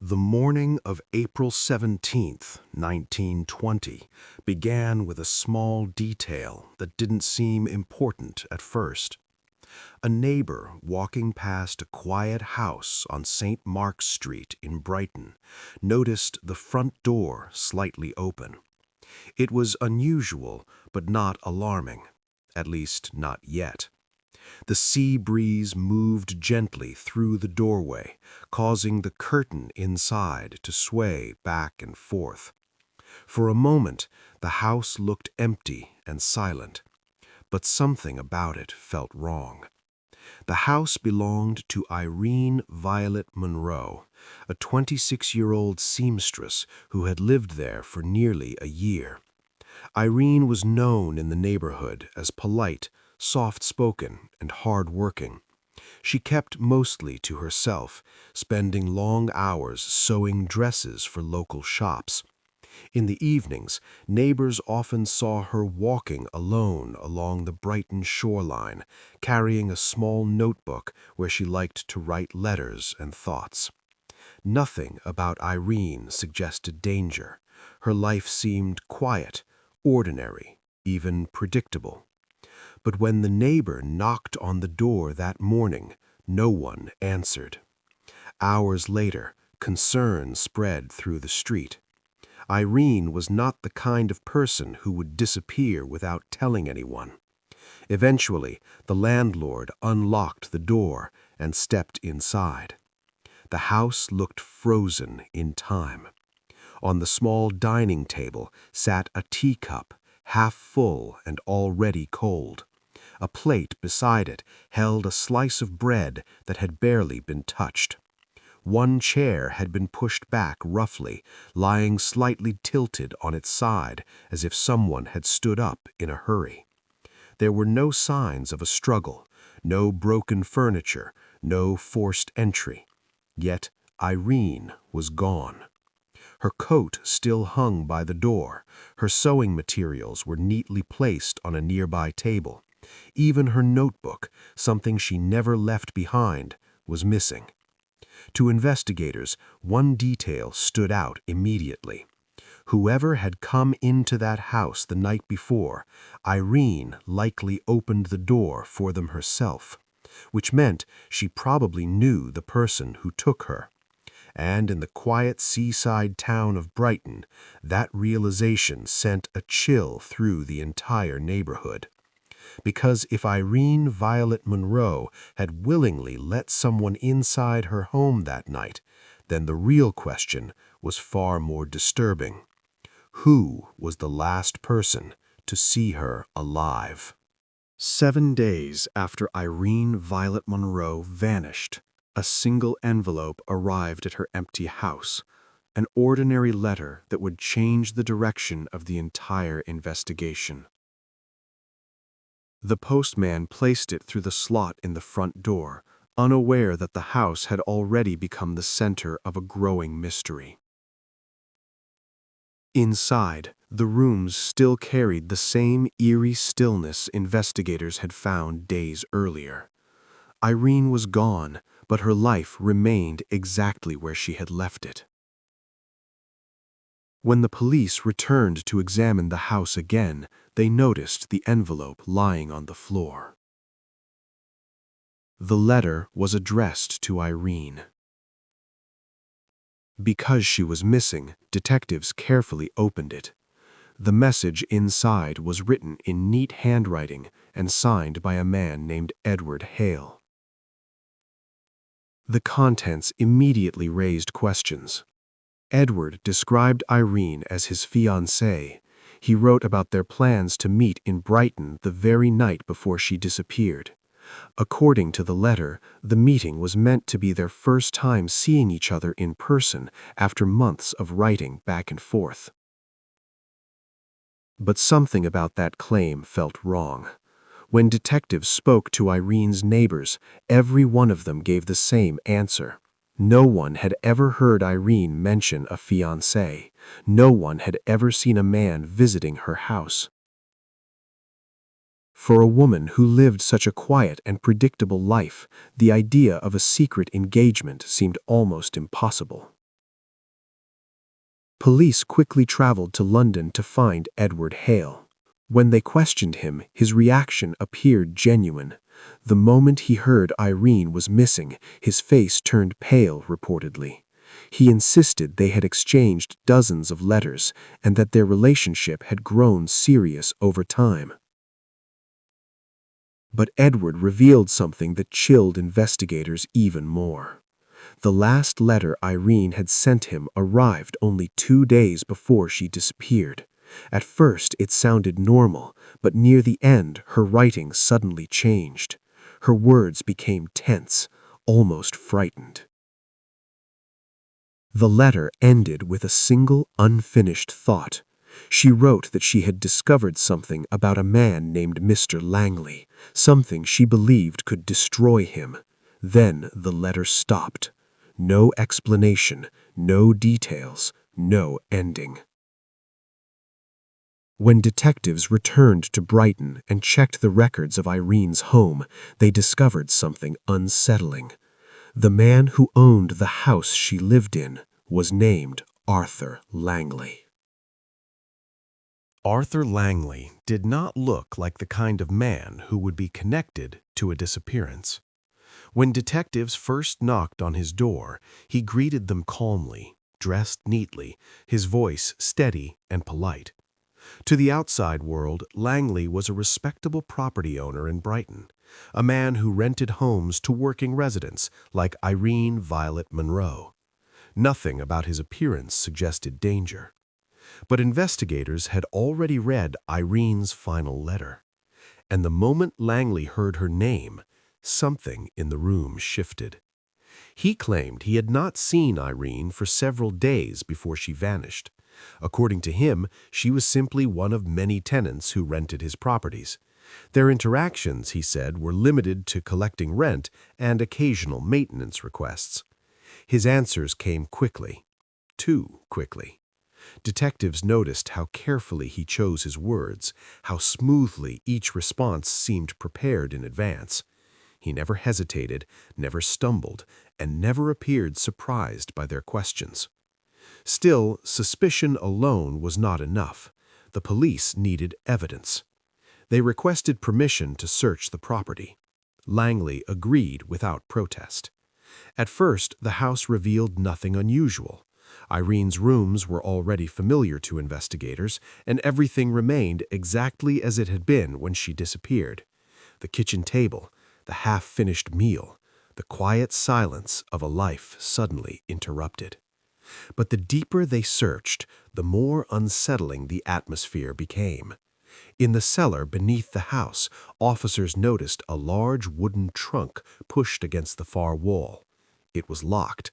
The morning of April 17th, 1920, began with a small detail that didn't seem important at first. A neighbor walking past a quiet house on St. Mark's Street in Brighton noticed the front door slightly open. It was unusual, but not alarming, at least not yet. The sea breeze moved gently through the doorway, causing the curtain inside to sway back and forth. For a moment, the house looked empty and silent, but something about it felt wrong. The house belonged to Irene Violet Monroe, a 26-year-old seamstress who had lived there for nearly a year. Irene was known in the neighborhood as polite, soft-spoken, and hard-working. She kept mostly to herself, spending long hours sewing dresses for local shops. In the evenings, neighbors often saw her walking alone along the Brighton shoreline, carrying a small notebook where she liked to write letters and thoughts. Nothing about Irene suggested danger. Her life seemed quiet, ordinary, even predictable. But when the neighbor knocked on the door that morning, no one answered. Hours later, concern spread through the street. Irene was not the kind of person who would disappear without telling anyone. Eventually, the landlord unlocked the door and stepped inside. The house looked frozen in time. On the small dining table sat a teacup, half full and already cold. A plate beside it held a slice of bread that had barely been touched. One chair had been pushed back roughly, lying slightly tilted on its side, as if someone had stood up in a hurry. There were no signs of a struggle, no broken furniture, no forced entry. Yet Irene was gone. Her coat still hung by the door. Her sewing materials were neatly placed on a nearby table. Even her notebook, something she never left behind, was missing. To investigators, one detail stood out immediately. Whoever had come into that house the night before, Irene likely opened the door for them herself, which meant she probably knew the person who took her. And in the quiet seaside town of Brighton, that realization sent a chill through the entire neighborhood. Because if Irene Violet Monroe had willingly let someone inside her home that night, then the real question was far more disturbing. Who was the last person to see her alive? 7 days after Irene Violet Monroe vanished, a single envelope arrived at her empty house, an ordinary letter that would change the direction of the entire investigation. The postman placed it through the slot in the front door, unaware that the house had already become the center of a growing mystery. Inside, the rooms still carried the same eerie stillness investigators had found days earlier. Irene was gone, but her life remained exactly where she had left it. When the police returned to examine the house again, they noticed the envelope lying on the floor. The letter was addressed to Irene. Because she was missing, detectives carefully opened it. The message inside was written in neat handwriting and signed by a man named Edward Hale. The contents immediately raised questions. Edward described Irene as his fiancée. He wrote about their plans to meet in Brighton the very night before she disappeared. According to the letter, the meeting was meant to be their first time seeing each other in person after months of writing back and forth. But something about that claim felt wrong. When detectives spoke to Irene's neighbors, every one of them gave the same answer. No one had ever heard Irene mention a fiancé. No one had ever seen a man visiting her house. For a woman who lived such a quiet and predictable life, the idea of a secret engagement seemed almost impossible. Police quickly traveled to London to find Edward Hale. When they questioned him, his reaction appeared genuine. The moment he heard Irene was missing, his face turned pale reportedly. He insisted they had exchanged dozens of letters and that their relationship had grown serious over time. But Edward revealed something that chilled investigators even more. The last letter Irene had sent him arrived only 2 days before she disappeared. At first it sounded normal, but near the end her writing suddenly changed. Her words became tense, almost frightened. The letter ended with a single unfinished thought. She wrote that she had discovered something about a man named Mr. Langley, something she believed could destroy him. Then the letter stopped. No explanation, no details, no ending. When detectives returned to Brighton and checked the records of Irene's home, they discovered something unsettling. The man who owned the house she lived in was named Arthur Langley. Arthur Langley did not look like the kind of man who would be connected to a disappearance. When detectives first knocked on his door, he greeted them calmly, dressed neatly, his voice steady and polite. To the outside world, Langley was a respectable property owner in Brighton, a man who rented homes to working residents like Irene Violet Monroe. Nothing about his appearance suggested danger. But investigators had already read Irene's final letter, and the moment Langley heard her name, something in the room shifted. He claimed he had not seen Irene for several days before she vanished. According to him, she was simply one of many tenants who rented his properties. Their interactions, he said, were limited to collecting rent and occasional maintenance requests. His answers came quickly, too quickly. Detectives noticed how carefully he chose his words, how smoothly each response seemed prepared in advance. He never hesitated, never stumbled, and never appeared surprised by their questions. Still, suspicion alone was not enough. The police needed evidence. They requested permission to search the property. Langley agreed without protest. At first, the house revealed nothing unusual. Irene's rooms were already familiar to investigators, and everything remained exactly as it had been when she disappeared. The kitchen table, the half-finished meal, the quiet silence of a life suddenly interrupted. But the deeper they searched, the more unsettling the atmosphere became. In the cellar beneath the house, officers noticed a large wooden trunk pushed against the far wall. It was locked.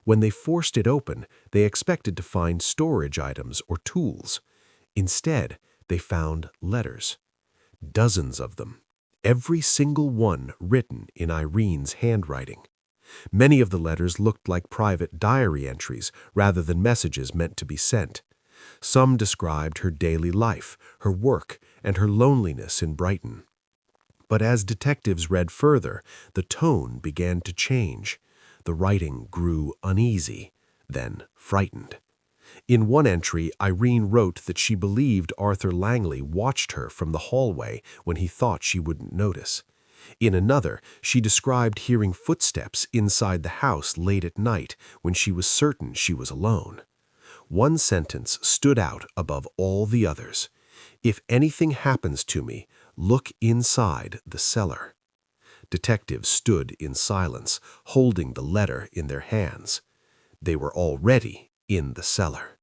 When they forced it open, they expected to find storage items or tools. Instead, they found letters. Dozens of them, every single one written in Irene's handwriting. Many of the letters looked like private diary entries rather than messages meant to be sent. Some described her daily life, her work, and her loneliness in Brighton. But as detectives read further, the tone began to change. The writing grew uneasy, then frightened. In one entry, Irene wrote that she believed Arthur Langley watched her from the hallway when he thought she wouldn't notice. In another, she described hearing footsteps inside the house late at night when she was certain she was alone. One sentence stood out above all the others. "If anything happens to me, look inside the cellar." Detectives stood in silence, holding the letter in their hands. They were already in the cellar,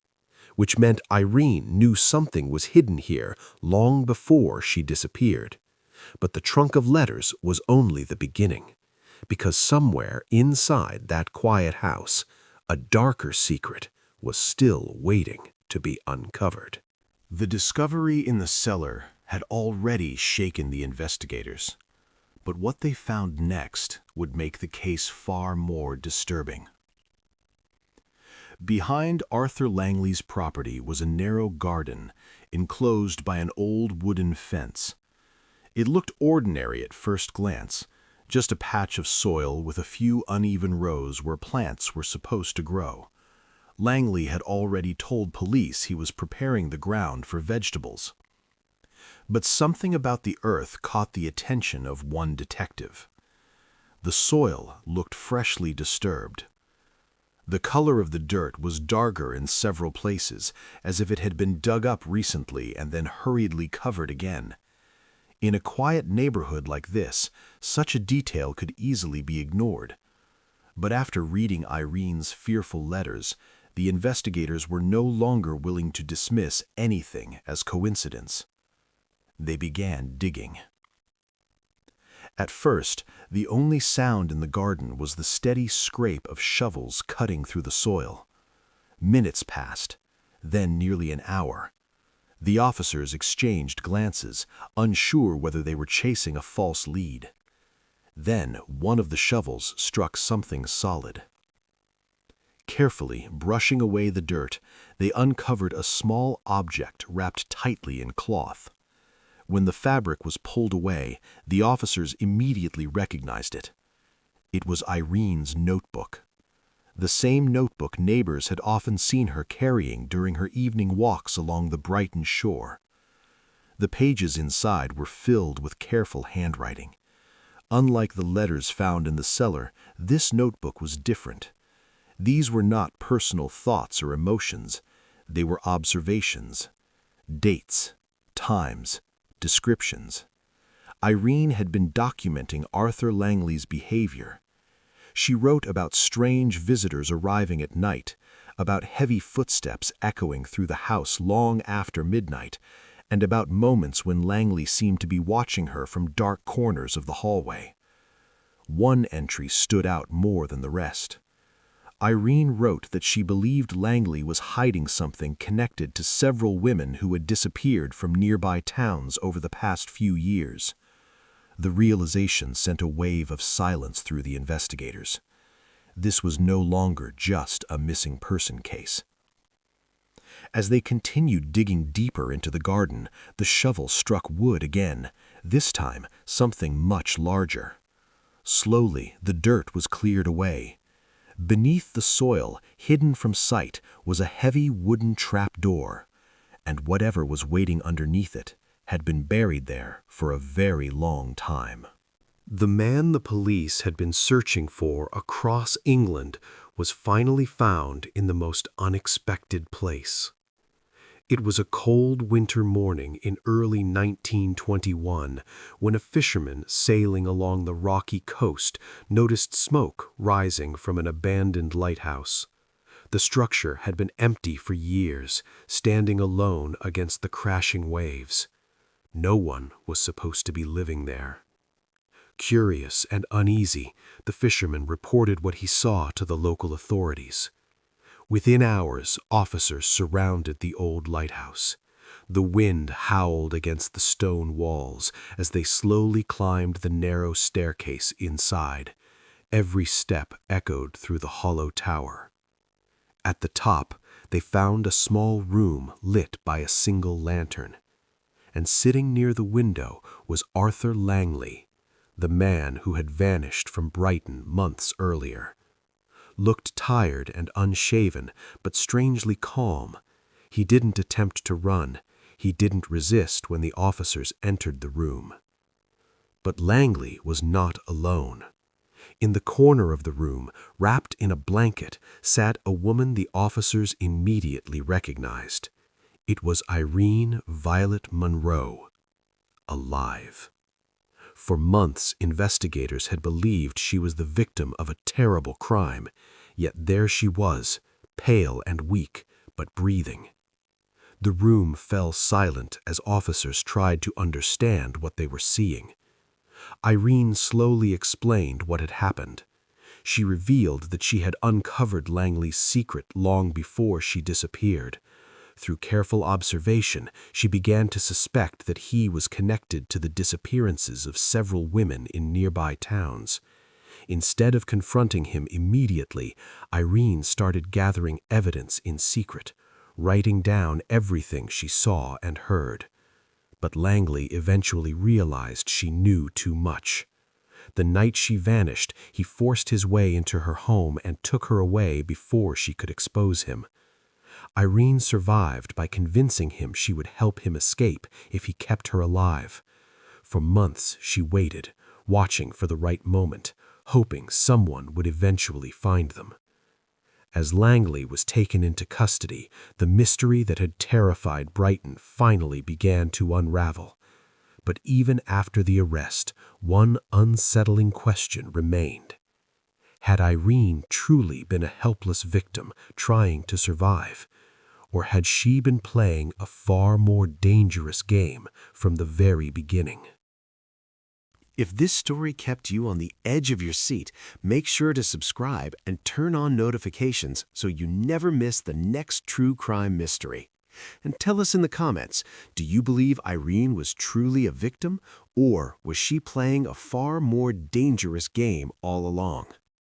which meant Irene knew something was hidden here long before she disappeared. But the trunk of letters was only the beginning, because somewhere inside that quiet house, a darker secret was still waiting to be uncovered. The discovery in the cellar had already shaken the investigators, but what they found next would make the case far more disturbing. Behind Arthur Langley's property was a narrow garden enclosed by an old wooden fence. It looked ordinary at first glance, just a patch of soil with a few uneven rows where plants were supposed to grow. Langley had already told police he was preparing the ground for vegetables. But something about the earth caught the attention of one detective. The soil looked freshly disturbed. The color of the dirt was darker in several places, as if it had been dug up recently and then hurriedly covered again. In a quiet neighborhood like this, such a detail could easily be ignored. But after reading Irene's fearful letters, the investigators were no longer willing to dismiss anything as coincidence. They began digging. At first, the only sound in the garden was the steady scrape of shovels cutting through the soil. Minutes passed, then nearly an hour. The officers exchanged glances, unsure whether they were chasing a false lead. Then one of the shovels struck something solid. Carefully brushing away the dirt, they uncovered a small object wrapped tightly in cloth. When the fabric was pulled away, the officers immediately recognized it. It was Irene's notebook. The same notebook neighbors had often seen her carrying during her evening walks along the Brighton shore. The pages inside were filled with careful handwriting. Unlike the letters found in the cellar, this notebook was different. These were not personal thoughts or emotions. They were observations, dates, times, descriptions. Irene had been documenting Arthur Langley's behavior. She wrote about strange visitors arriving at night, about heavy footsteps echoing through the house long after midnight, and about moments when Langley seemed to be watching her from dark corners of the hallway. One entry stood out more than the rest. Irene wrote that she believed Langley was hiding something connected to several women who had disappeared from nearby towns over the past few years. The realization sent a wave of silence through the investigators. This was no longer just a missing person case. As they continued digging deeper into the garden, the shovel struck wood again, this time something much larger. Slowly, the dirt was cleared away. Beneath the soil, hidden from sight, was a heavy wooden trapdoor, and whatever was waiting underneath it had been buried there for a very long time. The man the police had been searching for across England was finally found in the most unexpected place. It was a cold winter morning in early 1921 when a fisherman sailing along the rocky coast noticed smoke rising from an abandoned lighthouse. The structure had been empty for years, standing alone against the crashing waves. No one was supposed to be living there. Curious and uneasy, the fisherman reported what he saw to the local authorities. Within hours, officers surrounded the old lighthouse. The wind howled against the stone walls as they slowly climbed the narrow staircase inside. Every step echoed through the hollow tower. At the top, they found a small room lit by a single lantern. And sitting near the window was Arthur Langley, the man who had vanished from Brighton months earlier. Looked tired and unshaven, but strangely calm. He didn't attempt to run. He didn't resist when the officers entered the room. But Langley was not alone. In the corner of the room, wrapped in a blanket, sat a woman the officers immediately recognized. It was Irene Violet Monroe, alive. For months, investigators had believed she was the victim of a terrible crime, yet there she was, pale and weak, but breathing. The room fell silent as officers tried to understand what they were seeing. Irene slowly explained what had happened. She revealed that she had uncovered Langley's secret long before she disappeared. Through careful observation, she began to suspect that he was connected to the disappearances of several women in nearby towns. Instead of confronting him immediately, Irene started gathering evidence in secret, writing down everything she saw and heard. But Langley eventually realized she knew too much. The night she vanished, he forced his way into her home and took her away before she could expose him. Irene survived by convincing him she would help him escape if he kept her alive. For months she waited, watching for the right moment, hoping someone would eventually find them. As Langley was taken into custody, the mystery that had terrified Brighton finally began to unravel. But even after the arrest, one unsettling question remained. Had Irene truly been a helpless victim trying to survive? Or had she been playing a far more dangerous game from the very beginning? If this story kept you on the edge of your seat, make sure to subscribe and turn on notifications so you never miss the next true crime mystery. And tell us in the comments, do you believe Irene was truly a victim, or was she playing a far more dangerous game all along?